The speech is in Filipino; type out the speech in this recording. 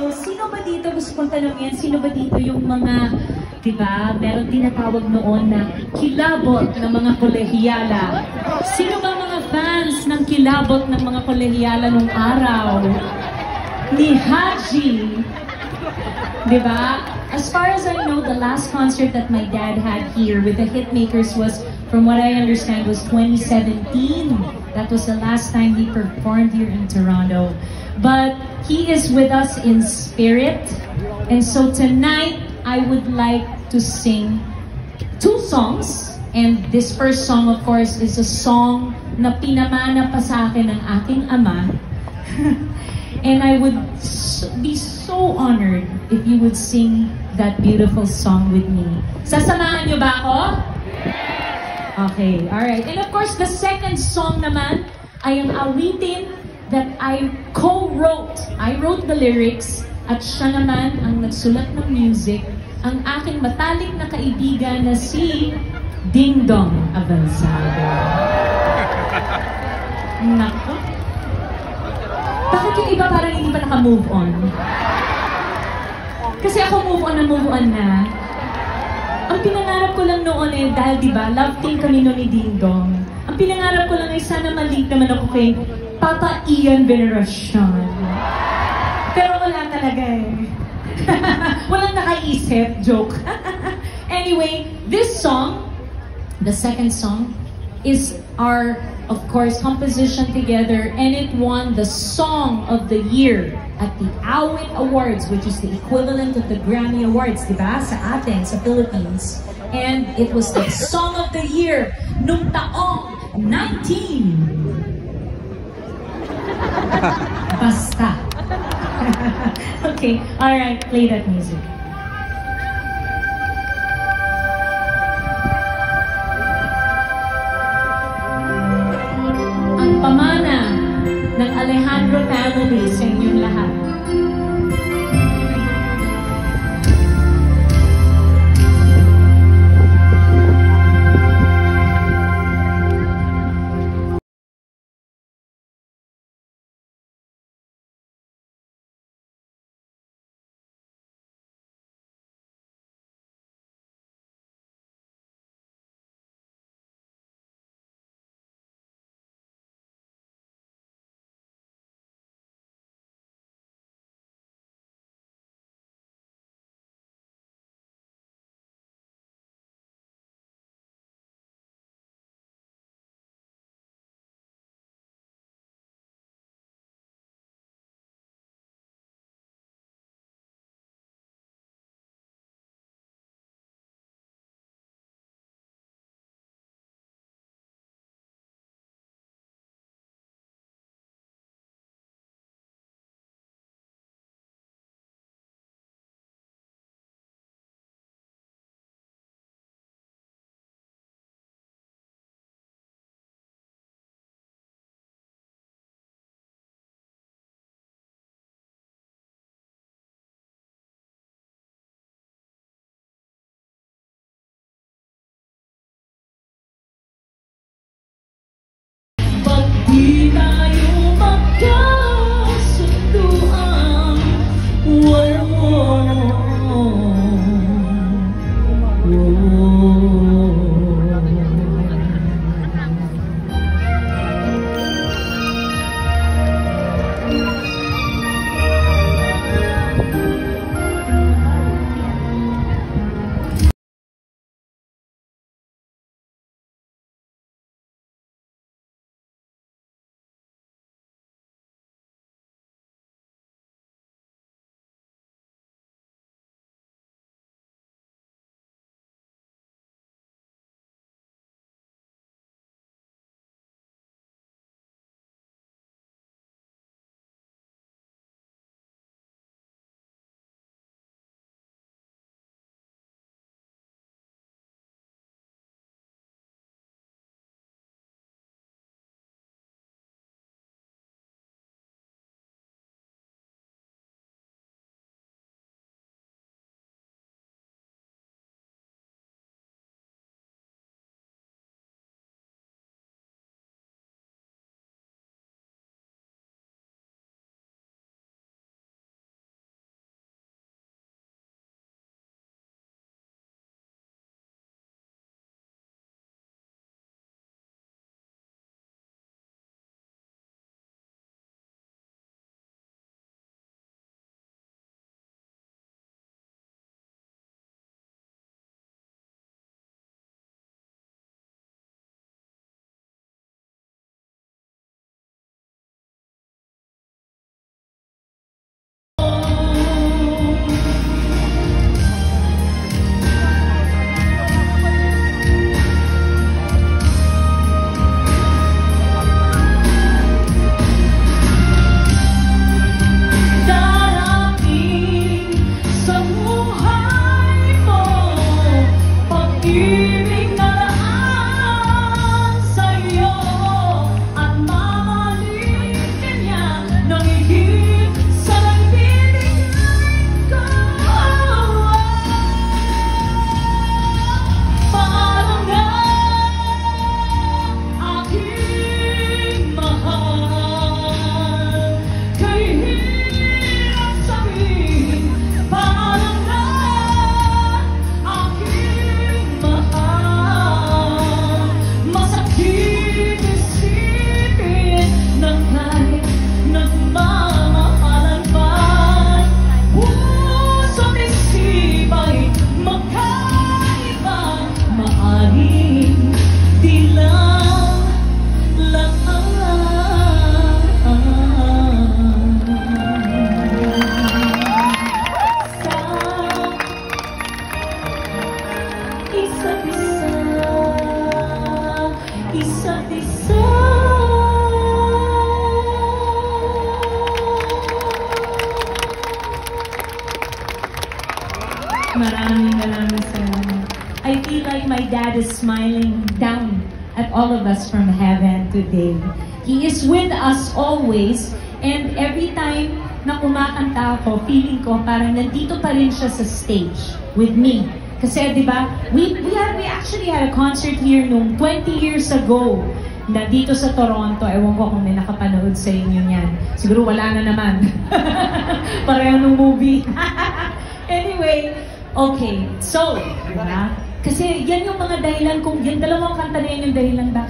So, sino ba dito, gusto kong tanongin, sino ba dito yung mga, di ba, meron tinatawag noon na kilabot ng mga kolehiyala. Sino ba mga fans ng kilabot ng mga kolehiyala nung araw? Ni Haji. Di ba? As far as I know, the last concert that my dad had here with the Hitmakers was, from what I understand, was 2017. That was the last time he performed here in Toronto. But he is with us in spirit. And so tonight, I would like to sing 2 songs. And this first song, of course, is a song na pinamana pa sa akin ng aking ama. And I would be so honored if you would sing that beautiful song with me. Sasamahan niyo ba ako? Okay, alright. And of course, the second song naman ay ang awitin that I co-wrote. I wrote the lyrics at siya naman ang nagsulat ng music, ang aking matalik na kaibigan na si Ding Dong Avanzado. Nako. Bakit yung iba parang hindi pa naka-move on? Kasi ako move on na. Ang pinangarap ko lang noon eh, dahil diba, love team kami noon ni Ding Dong. Ang pinangarap ko lang ay sana maliit naman ako kay Papa Ian Veneracion. Pero wala talaga eh. Walang nakaisip, joke. Anyway, this song, the second song, is our, of course, composition together, and it won the Song of the Year at the Awit Awards, which is the equivalent of the Grammy Awards, diba? Sa atin, sa Philippines. And it was the Song of the Year nung taong 19. Basta. Okay, alright, play that music. Pamana ng Alejandro family sa inyong lahat. like my dad is smiling down at all of us from heaven today. He is with us always, and every time na kumakanta ako, feeling ko parang nandito pa rin siya sa stage with me. Kasi, di ba, we actually had a concert here nung 20 years ago na dito sa Toronto. Ewan ko kung may nakapanood sa inyo niyan. Siguro wala na naman. Pareho nung movie. Anyway, okay. So, di ba? Kasi yan yung mga dahilan kung, yung dalawang kanta na yan yung dahilan bakit